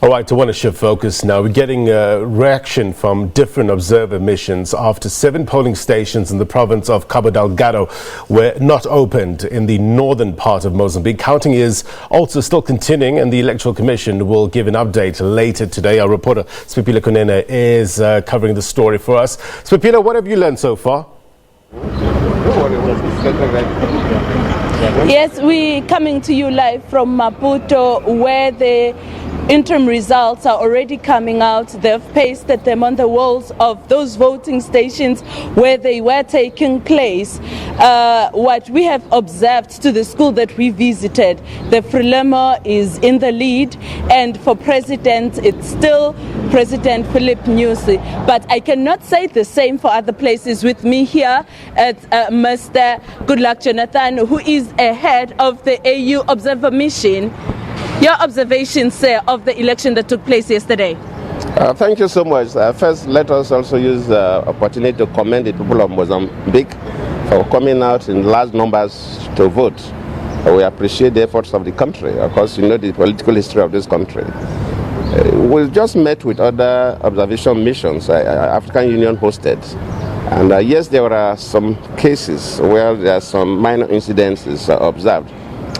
All right, I want to shift focus now. We're getting a reaction from different observer missions after 7 polling stations in the province of Cabo Delgado were not opened in the northern part of Mozambique. Counting is also still continuing, and the Electoral Commission will give an update later today. Our reporter Spipila Kunene is covering the story for us. Spipila, what have you learned so far? Yes, we're coming to you live from Maputo, where the interim results are already coming out. They've pasted them on the walls of those voting stations where they were taking place. What we have observed to the school that we visited, the Frelimo is in the lead, and for president, it's still President Philip Nyusi. But I cannot say the same for other places. With me here at Mr. Goodluck Jonathan, who is ahead of the AU Observer Mission. Your observations, sir, of the election that took place yesterday? Thank you so much. First, let us also use the opportunity to commend the people of Mozambique for coming out in large numbers to vote. We appreciate the efforts of the country. Of course, you know the political history of this country. We just met with other observation missions African Union hosted. And yes, there were some cases where there are some minor incidences observed,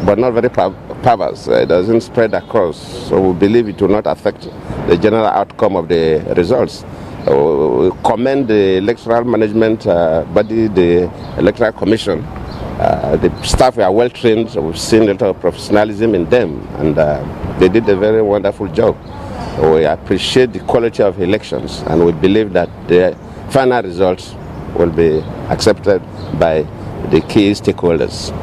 but not very perverse. It doesn't spread across, so we believe it will not affect the general outcome of the results. We commend the electoral management body, the Electoral Commission. The staff were well trained. We've seen a lot of professionalism in them, and they did a very wonderful job. We appreciate the quality of elections, and we believe that the final results will be accepted by the key stakeholders.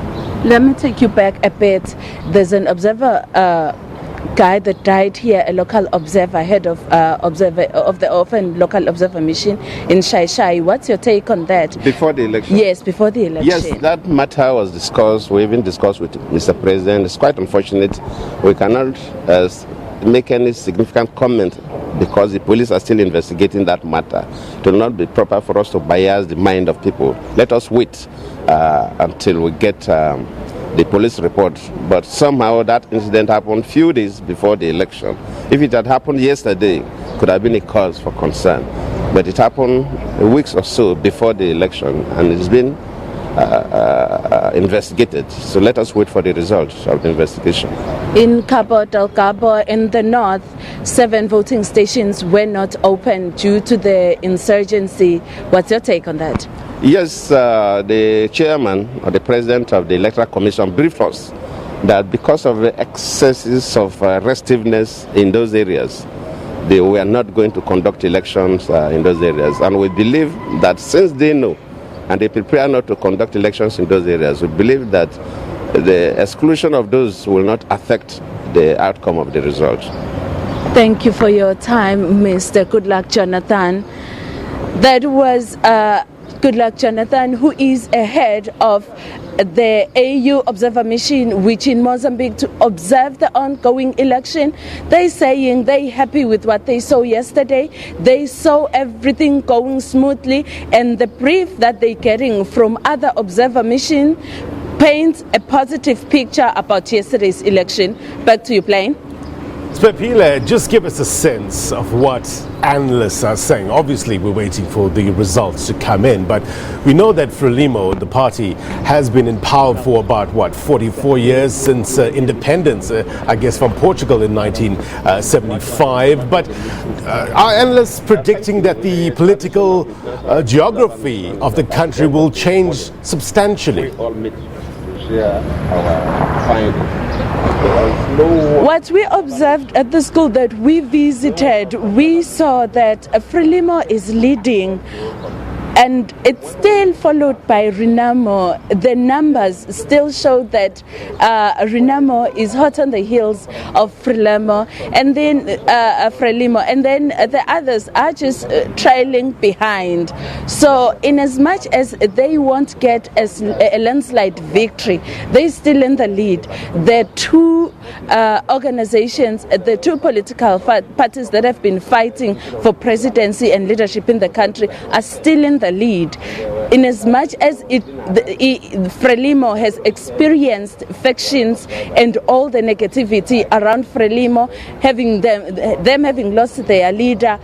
Let me take you back a bit. There's an observer guy that died here, a local observer, head of the Orphan Local Observer Mission in Shai. What's your take on that? Before the election? Yes, before the election. Yes, that matter was discussed. We even discussed with Mr. President. It's quite unfortunate. We cannot make any significant comment because the police are still investigating that matter. It will not be proper for us to bias the mind of people. Let us wait until we get the police report. But somehow that incident happened a few days before the election. If it had happened yesterday, it could have been a cause for concern. But it happened weeks or so before the election, and it's been investigated. So let us wait for the results of the investigation. In Cabo Delgado, in the north, 7 voting stations were not open due to the insurgency. What's your take on that? Yes, the chairman or the president of the Electoral Commission briefed us that because of the excesses of restiveness in those areas, they were not going to conduct elections in those areas. And we believe that since they know and they prepare not to conduct elections in those areas, we believe that the exclusion of those will not affect the outcome of the result. Thank you for your time, Mr. Goodluck Jonathan. That was Goodluck Jonathan, who is ahead of the AU Observer Mission, which in Mozambique to observe the ongoing election. They're saying they're happy with what they saw yesterday. They saw everything going smoothly, and the brief that they're getting from other observer missions paints a positive picture about yesterday's election. Back to you, Plain. Spipila, just give us a sense of what analysts are saying. Obviously, we're waiting for the results to come in, but we know that Frelimo, the party, has been in power for about, 44 years since independence, I guess, from Portugal in 1975. But are analysts predicting that the political geography of the country will change substantially? What we observed at the school that we visited, we saw that Frelimo is leading, and it's still followed by Renamo. The numbers still show that Renamo is hot on the heels of Frelimo, and then the others are just trailing behind. So in as much as they won't get a landslide victory, they're still in the lead. The two organizations, the two political parties that have been fighting for presidency and leadership in the country are still in the the lead. In as much as Frelimo has experienced factions and all the negativity around Frelimo, having them having lost their leader,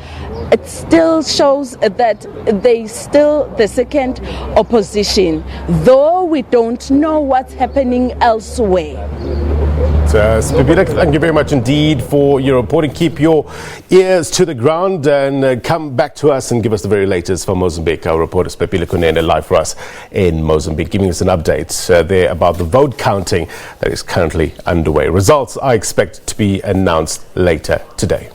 it still shows that they still the second opposition, though we don't know what's happening elsewhere. Spepile, thank you very much indeed for your reporting. Keep your ears to the ground and come back to us and give us the very latest from Mozambique. Our reporter Spepile Kunene live for us in Mozambique, giving us an update there about the vote counting that is currently underway. Results are expected to be announced later today.